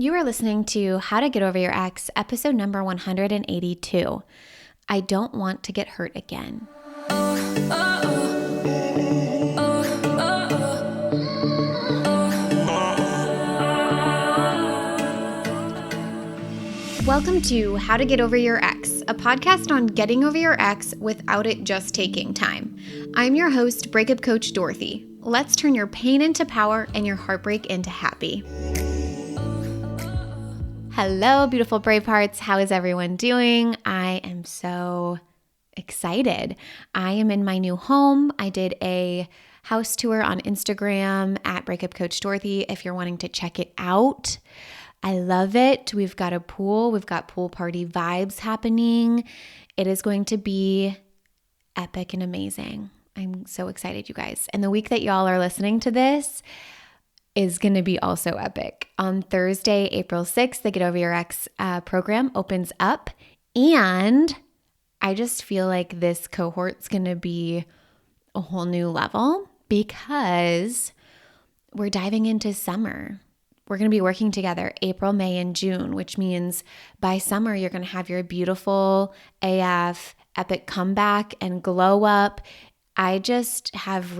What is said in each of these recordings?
You are listening to How to Get Over Your Ex, episode number 182. I don't want to get hurt again. Welcome to How to Get Over Your Ex, a podcast on getting over your ex without it just taking time. I'm your host, breakup coach Dorothy. Let's turn your pain into power and your heartbreak into happy. Hello, beautiful brave hearts. How is everyone doing? I am so excited. I am in my new home. I did a house tour on Instagram at Breakup Coach Dorothy if you're wanting to check it out. I love it. We've got a pool. We've got pool party vibes happening. It is going to be epic and amazing. I'm so excited, you guys. And the week that y'all are listening to this is going to be also epic. On Thursday, April 6th, the Get Over Your Ex program opens up. And I just feel like this cohort's going to be a whole new level because we're diving into summer. We're going to be working together April, May, and June, which means by summer, you're going to have your beautiful AF epic comeback and glow up. I have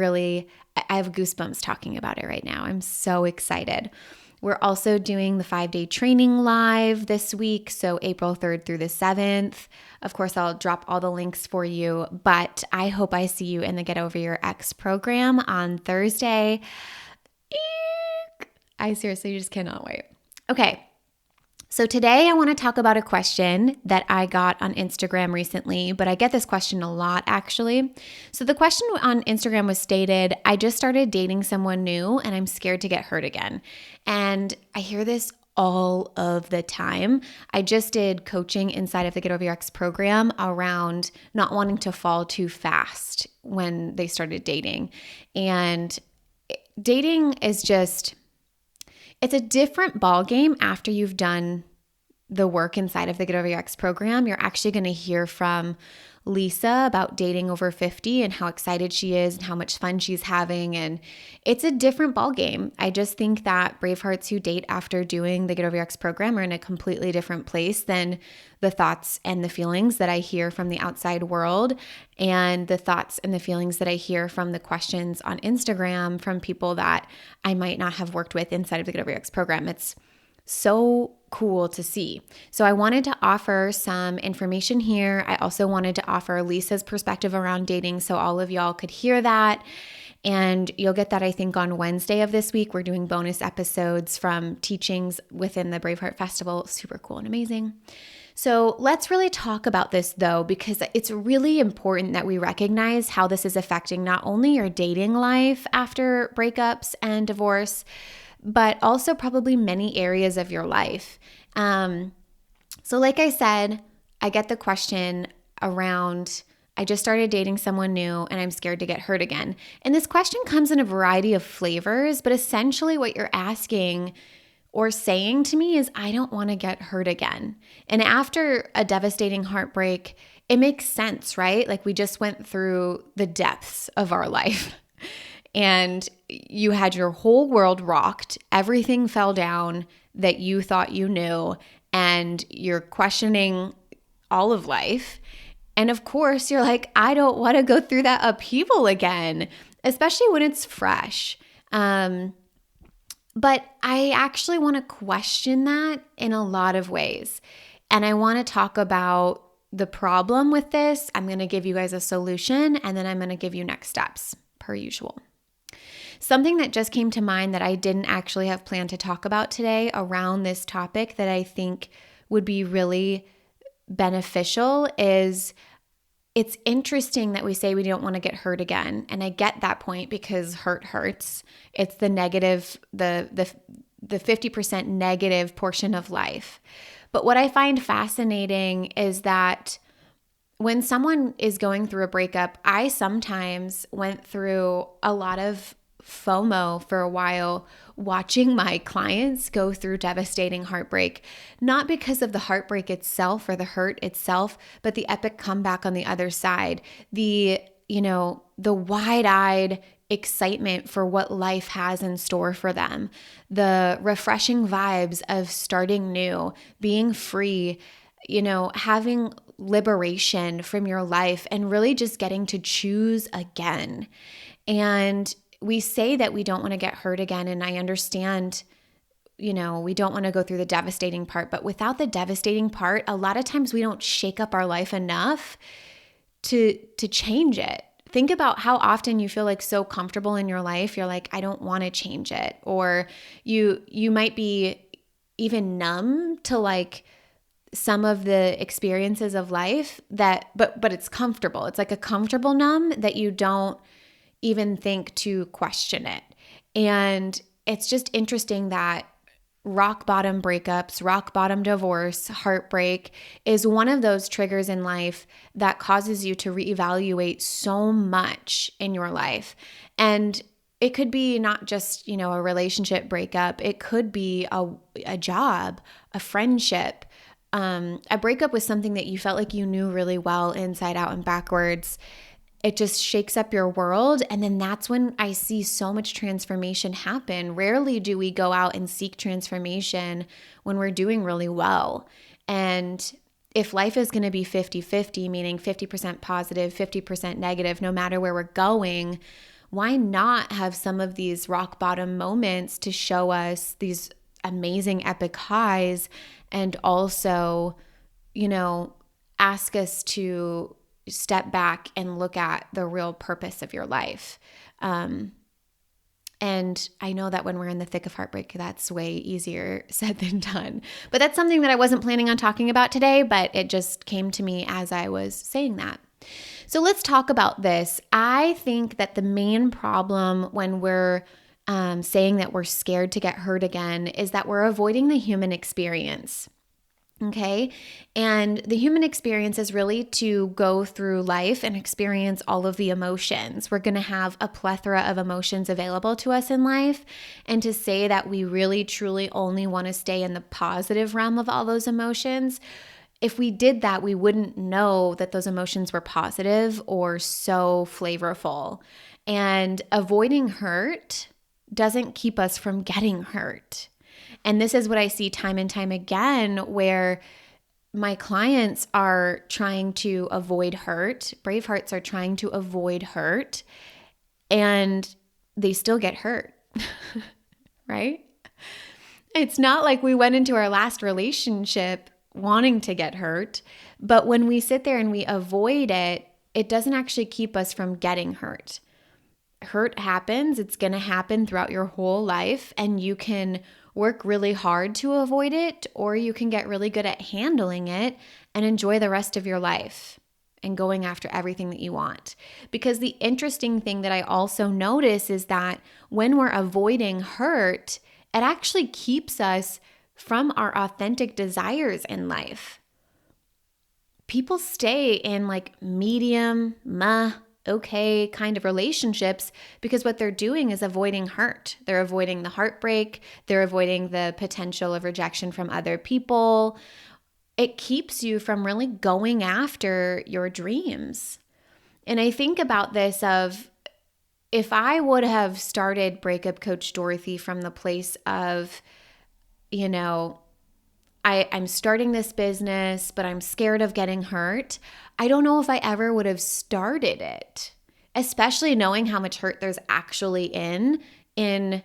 goosebumps talking about it right now. I'm so excited. We're also doing the 5-day training live this week, so April 3rd through the 7th. Of course, I'll drop all the links for you, but I hope I see you in the Get Over Your Ex program on Thursday. I seriously just cannot wait. Okay. So today I want to talk about a question that I got on Instagram recently, but I get this question a lot actually. So the question on Instagram was stated, I just started dating someone new and I'm scared to get hurt again. And I hear this all of the time. I just did coaching inside of the Get Over Your Ex program around not wanting to fall too fast when they started dating. And dating is it's a different ballgame after you've done the work inside of the Get Over Your Ex program. You're actually going to hear from Lisa about dating over 50 and how excited she is and how much fun she's having. And it's a different ballgame. I just think that bravehearts who date after doing the Get Over Your Ex program are in a completely different place than the thoughts and the feelings that I hear from the outside world and the thoughts and the feelings that I hear from the questions on Instagram from people that I might not have worked with inside of the Get Over Your Ex program. It's so cool to see. So I wanted to offer some information here. I also wanted to offer Lisa's perspective around dating so all of y'all could hear that. And you'll get that, I think, on Wednesday of this week. We're doing bonus episodes from teachings within the Braveheart Festival. Super cool and amazing. So let's really talk about this though, because it's really important that we recognize how this is affecting not only your dating life after breakups and divorce, but also probably many areas of your life. So like I said, I get the question around, I just started dating someone new and I'm scared to get hurt again. And this question comes in a variety of flavors, but essentially what you're asking or saying to me is, I don't want to get hurt again. And after a devastating heartbreak, it makes sense, right? Like we just went through the depths of our life. And you had your whole world rocked, everything fell down that you thought you knew, and you're questioning all of life. And of course, you're like, I don't want to go through that upheaval again, especially when it's fresh. But I actually want to question that in a lot of ways. And I want to talk about the problem with this. I'm going to give you guys a solution, and then I'm going to give you next steps, per usual. Something that just came to mind that I didn't actually have planned to talk about today around this topic that I think would be really beneficial is it's interesting that we say we don't want to get hurt again. And I get that point because hurt hurts. It's the negative, the 50% negative portion of life. But what I find fascinating is that when someone is going through a breakup, I sometimes went through a lot of FOMO for a while, watching my clients go through devastating heartbreak, not because of the heartbreak itself or the hurt itself, but the epic comeback on the other side, the wide-eyed excitement for what life has in store for them, the refreshing vibes of starting new, being free, having liberation from your life and really just getting to choose again. And we say that we don't want to get hurt again. And I understand, we don't want to go through the devastating part, but without the devastating part, a lot of times we don't shake up our life enough to change it. Think about how often you feel like so comfortable in your life. You're like, I don't want to change it. Or you might be even numb to like some of the experiences of life but it's comfortable. It's like a comfortable numb that you don't even think to question it. And it's just interesting that rock bottom breakups, rock bottom divorce, heartbreak is one of those triggers in life that causes you to reevaluate so much in your life. And it could be not just, a relationship breakup. It could be a job, a friendship, a breakup with something that you felt like you knew really well inside out and backwards. It just shakes up your world. And then that's when I see so much transformation happen. Rarely do we go out and seek transformation when we're doing really well. And if life is going to be 50-50, meaning 50% positive, 50% negative, no matter where we're going, why not have some of these rock bottom moments to show us these amazing epic highs and also, ask us to step back and look at the real purpose of your life. And I know that when we're in the thick of heartbreak, that's way easier said than done. But that's something that I wasn't planning on talking about today, but it just came to me as I was saying that. So let's talk about this. I think that the main problem when we're saying that we're scared to get hurt again is that we're avoiding the human experience. Okay. And the human experience is really to go through life and experience all of the emotions. We're going to have a plethora of emotions available to us in life. And to say that we really, truly only want to stay in the positive realm of all those emotions, if we did that, we wouldn't know that those emotions were positive or so flavorful. And avoiding hurt doesn't keep us from getting hurt. And this is what I see time and time again, where my clients are trying to avoid hurt. Brave hearts are trying to avoid hurt, and they still get hurt, right? It's not like we went into our last relationship wanting to get hurt, but when we sit there and we avoid it, it doesn't actually keep us from getting hurt. Hurt happens. It's going to happen throughout your whole life, and you can work really hard to avoid it, or you can get really good at handling it and enjoy the rest of your life and going after everything that you want. Because the interesting thing that I also notice is that when we're avoiding hurt, it actually keeps us from our authentic desires in life. People stay in like medium, okay kind of relationships because what they're doing is avoiding hurt. They're avoiding the heartbreak. They're avoiding the potential of rejection from other people. It keeps you from really going after your dreams. And I think about this of, if I would have started Breakup Coach Dorothy from the place of, I'm starting this business, but I'm scared of getting hurt, I don't know if I ever would have started it, especially knowing how much hurt there's actually in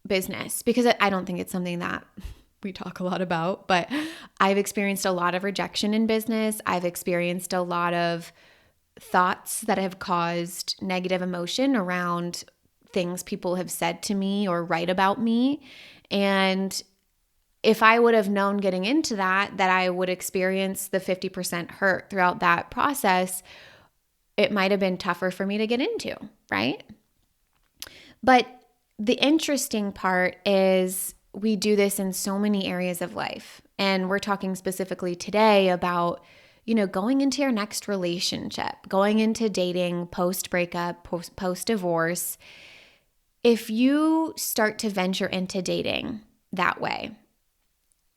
business, because I don't think it's something that we talk a lot about, but I've experienced a lot of rejection in business. I've experienced a lot of thoughts that have caused negative emotion around things people have said to me or write about me. And if I would have known getting into that I would experience the 50% hurt throughout that process, it might have been tougher for me to get into, right? But the interesting part is we do this in so many areas of life. And we're talking specifically today about, going into your next relationship, going into dating, post-breakup, post-divorce. If you start to venture into dating that way,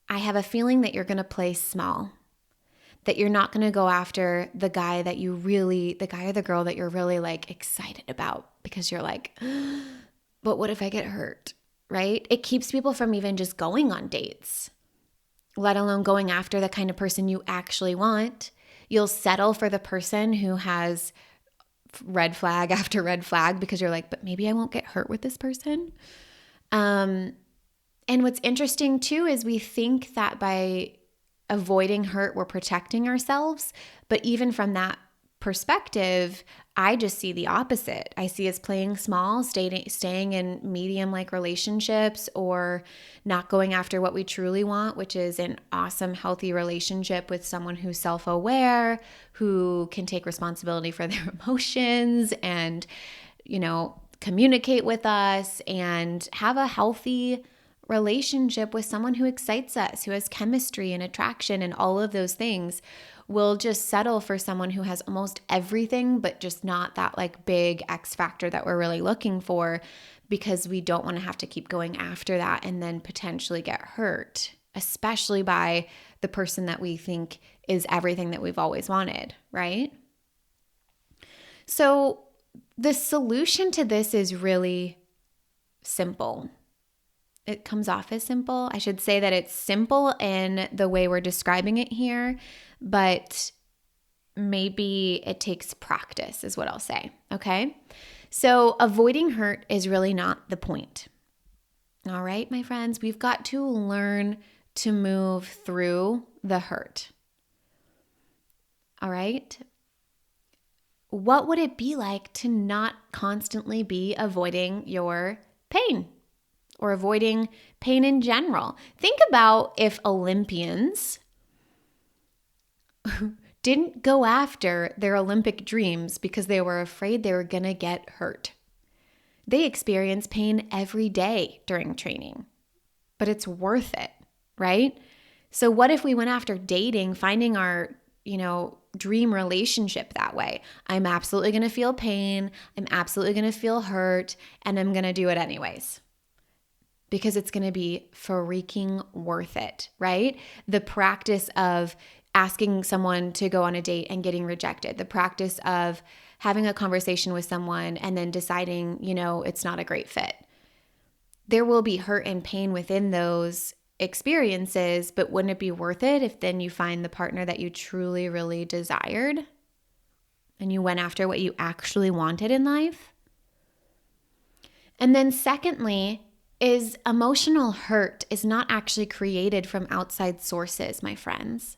I have a feeling that you're going to play small, that you're not going to go after the guy or the girl that you're really like excited about because you're like, but what if I get hurt, right? It keeps people from even just going on dates, let alone going after the kind of person you actually want. You'll settle for the person who has red flag after red flag because you're like, but maybe I won't get hurt with this person. And what's interesting too is we think that by avoiding hurt, we're protecting ourselves. But even from that perspective, I just see the opposite. I see us playing small, staying in medium-like relationships, or not going after what we truly want, which is an awesome, healthy relationship with someone who's self-aware, who can take responsibility for their emotions and, communicate with us and have a healthy relationship with someone who excites us, who has chemistry and attraction and all of those things. We'll just settle for someone who has almost everything, but just not that like big X factor that we're really looking for, because we don't want to have to keep going after that and then potentially get hurt, especially by the person that we think is everything that we've always wanted, right? So the solution to this is really simple. It comes off as simple. I should say that it's simple in the way we're describing it here, but maybe it takes practice is what I'll say, okay? So avoiding hurt is really not the point. All right, my friends, we've got to learn to move through the hurt. All right? What would it be like to not constantly be avoiding your pain? Or avoiding pain in general. Think about if Olympians didn't go after their Olympic dreams because they were afraid they were going to get hurt. They experience pain every day during training, but it's worth it, right? So what if we went after dating, finding our, dream relationship that way? I'm absolutely going to feel pain. I'm absolutely going to feel hurt, and I'm going to do it anyways. Because it's going to be freaking worth it, right? The practice of asking someone to go on a date and getting rejected, the practice of having a conversation with someone and then deciding, it's not a great fit. There will be hurt and pain within those experiences, but wouldn't it be worth it if then you find the partner that you truly, really desired and you went after what you actually wanted in life? And then secondly, is emotional hurt is not actually created from outside sources, my friends.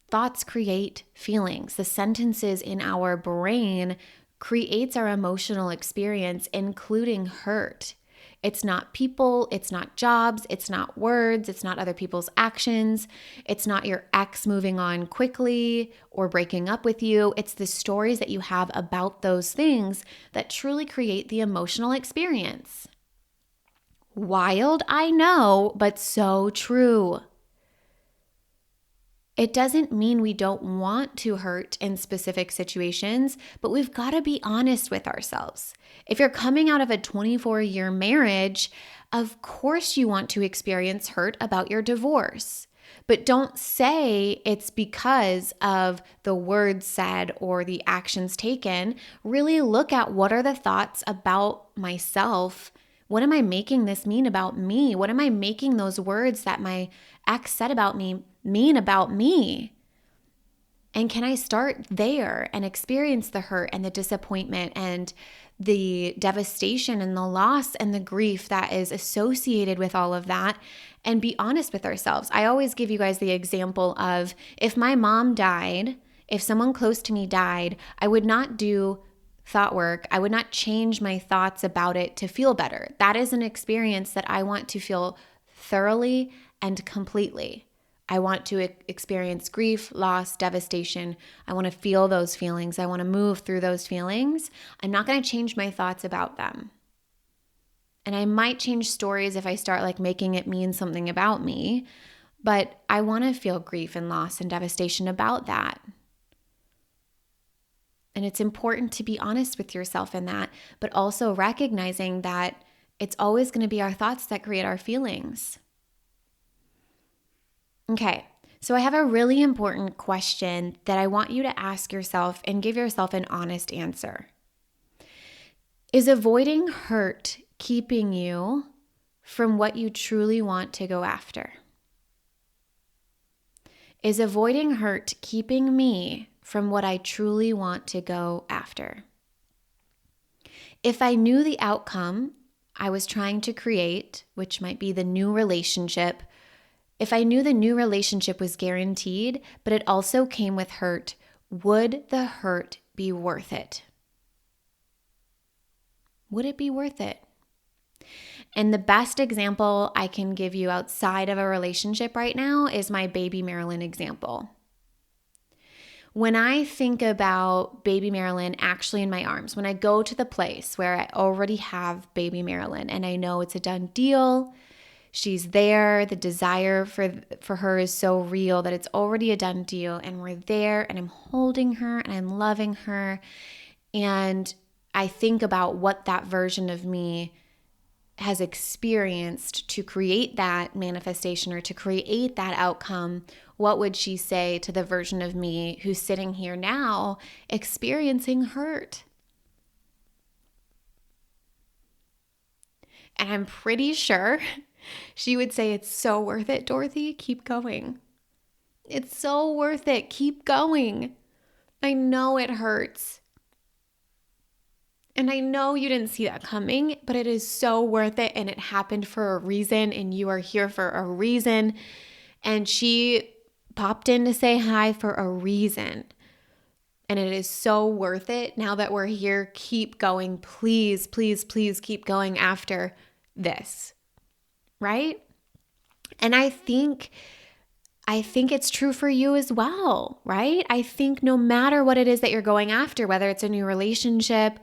Thoughts create feelings. The sentences in our brain creates our emotional experience, including hurt. It's not people, it's not jobs, it's not words, it's not other people's actions, it's not your ex moving on quickly or breaking up with you. It's the stories that you have about those things that truly create the emotional experience. Wild, I know, but so true. It doesn't mean we don't want to hurt in specific situations, but we've got to be honest with ourselves. If you're coming out of a 24-year marriage, of course you want to experience hurt about your divorce. But don't say it's because of the words said or the actions taken. Really look at what are the thoughts about myself. What am I making this mean about me? What am I making those words that my ex said about me mean about me? And can I start there and experience the hurt and the disappointment and the devastation and the loss and the grief that is associated with all of that, and be honest with ourselves? I always give you guys the example of if my mom died, if someone close to me died, I would not do thought work. I would not change my thoughts about it to feel better. That is an experience that I want to feel thoroughly and completely. I want to experience grief, loss, devastation. I want to feel those feelings. I want to move through those feelings. I'm not going to change my thoughts about them. And I might change stories if I start making it mean something about me, but I want to feel grief and loss and devastation about that. And it's important to be honest with yourself in that, but also recognizing that it's always going to be our thoughts that create our feelings. Okay, So I have a really important question that I want you to ask yourself and give yourself an honest answer. Is avoiding hurt keeping you from what you truly want to go after? Is avoiding hurt keeping me from what I truly want to go after? If I knew the outcome I was trying to create, which might be the new relationship, if I knew the new relationship was guaranteed, but it also came with hurt, would the hurt be worth it? Would it be worth it? And the best example I can give you outside of a relationship right now is my baby Marilyn example. When I think about baby Marilyn actually in my arms, when I go to the place where I already have baby Marilyn and I know it's a done deal, she's there, the desire for her is so real that it's already a done deal, and we're there and I'm holding her and I'm loving her, and I think about what that version of me has experienced to create that manifestation or to create that outcome. What would she say to the version of me who's sitting here now experiencing hurt? And I'm pretty sure she would say, it's so worth it, Dorothy. Keep going. It's so worth it. Keep going. I know it hurts. And I know you didn't see that coming, but it is so worth it. And it happened for a reason. And you are here for a reason. And she popped in to say hi for a reason. And it is so worth it. Now that we're here, keep going. Please, please, please keep going after this. Right? And I think it's true for you as well, right? I think no matter what it is that you're going after, whether it's a new relationship,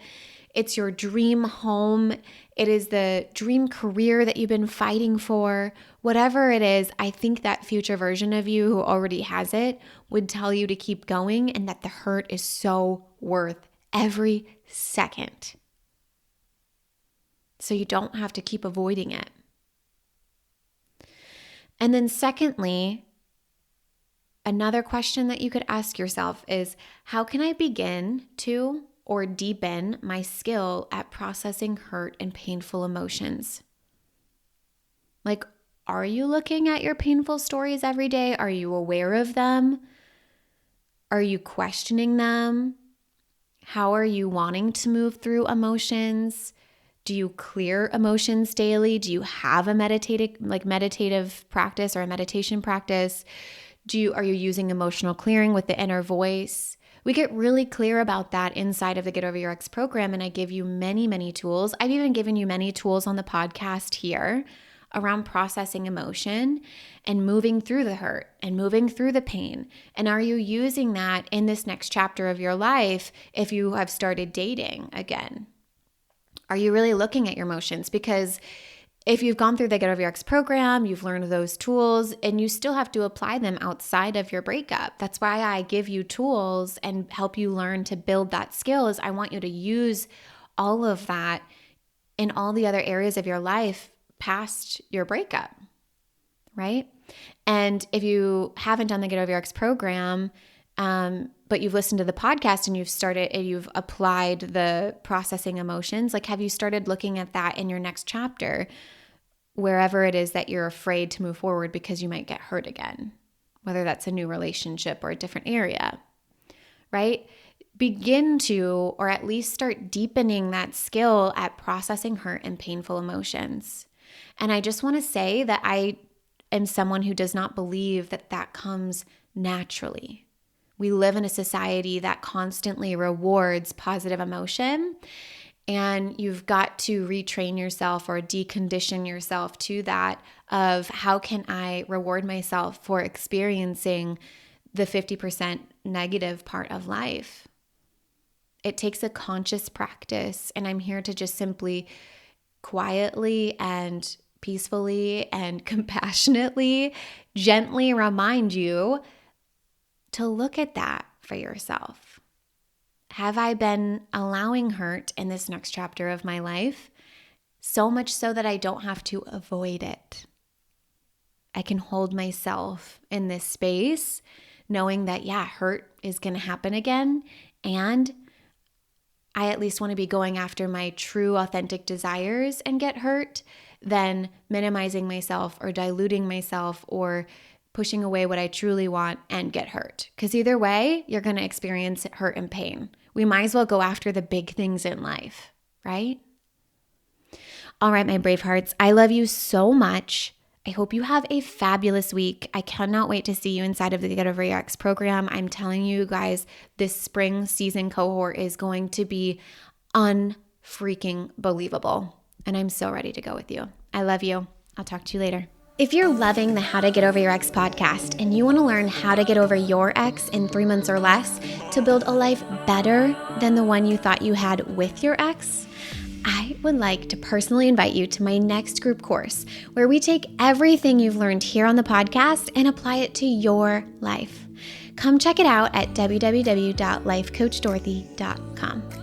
it's your dream home, it is the dream career that you've been fighting for, whatever it is, I think that future version of you who already has it would tell you to keep going and that the hurt is so worth every second. So you don't have to keep avoiding it. And then secondly, another question that you could ask yourself is, how can I begin to or deepen my skill at processing hurt and painful emotions? Like, are you looking at your painful stories every day? Are you aware of them? Are you questioning them? How are you wanting to move through emotions? Do you clear emotions daily? Do you have a meditative practice or a meditation practice? Are you using emotional clearing with the inner voice? We get really clear about that inside of the Get Over Your Ex program, and I give you many, many tools. I've even given you many tools on the podcast here around processing emotion and moving through the hurt and moving through the pain. And are you using that in this next chapter of your life if you have started dating again? Are you really looking at your emotions? Because if you've gone through the Get Over Your Ex program, you've learned those tools, and you still have to apply them outside of your breakup. That's why I give you tools and help you learn to build that skill, is I want you to use all of that in all the other areas of your life past your breakup, right? And if you haven't done the Get Over Your Ex program, but you've listened to the podcast and you've applied the processing emotions, like, have you started looking at that in your next chapter, wherever it is that you're afraid to move forward because you might get hurt again, whether that's a new relationship or a different area, right? Begin to, or at least start deepening that skill at processing hurt and painful emotions. And I just want to say that I am someone who does not believe that that comes naturally. We live in a society that constantly rewards positive emotion, and you've got to retrain yourself or decondition yourself to that of, how can I reward myself for experiencing the 50% negative part of life? It takes a conscious practice, and I'm here to just simply quietly and peacefully and compassionately, gently remind you to look at that for yourself. Have I been allowing hurt in this next chapter of my life? So much so that I don't have to avoid it. I can hold myself in this space knowing that, yeah, hurt is going to happen again. And I at least want to be going after my true, authentic desires and get hurt than minimizing myself or diluting myself or pushing away what I truly want and get hurt. Because either way, you're going to experience hurt and pain. We might as well go after the big things in life, right? All right, my brave hearts, I love you so much. I hope you have a fabulous week. I cannot wait to see you inside of the Get Over Your Ex program. I'm telling you guys, this spring season cohort is going to be unfreaking believable. And I'm so ready to go with you. I love you. I'll talk to you later. If you're loving the How to Get Over Your Ex podcast and you want to learn how to get over your ex in 3 months or less to build a life better than the one you thought you had with your ex, I would like to personally invite you to my next group course where we take everything you've learned here on the podcast and apply it to your life. Come check it out at www.lifecoachdorothy.com.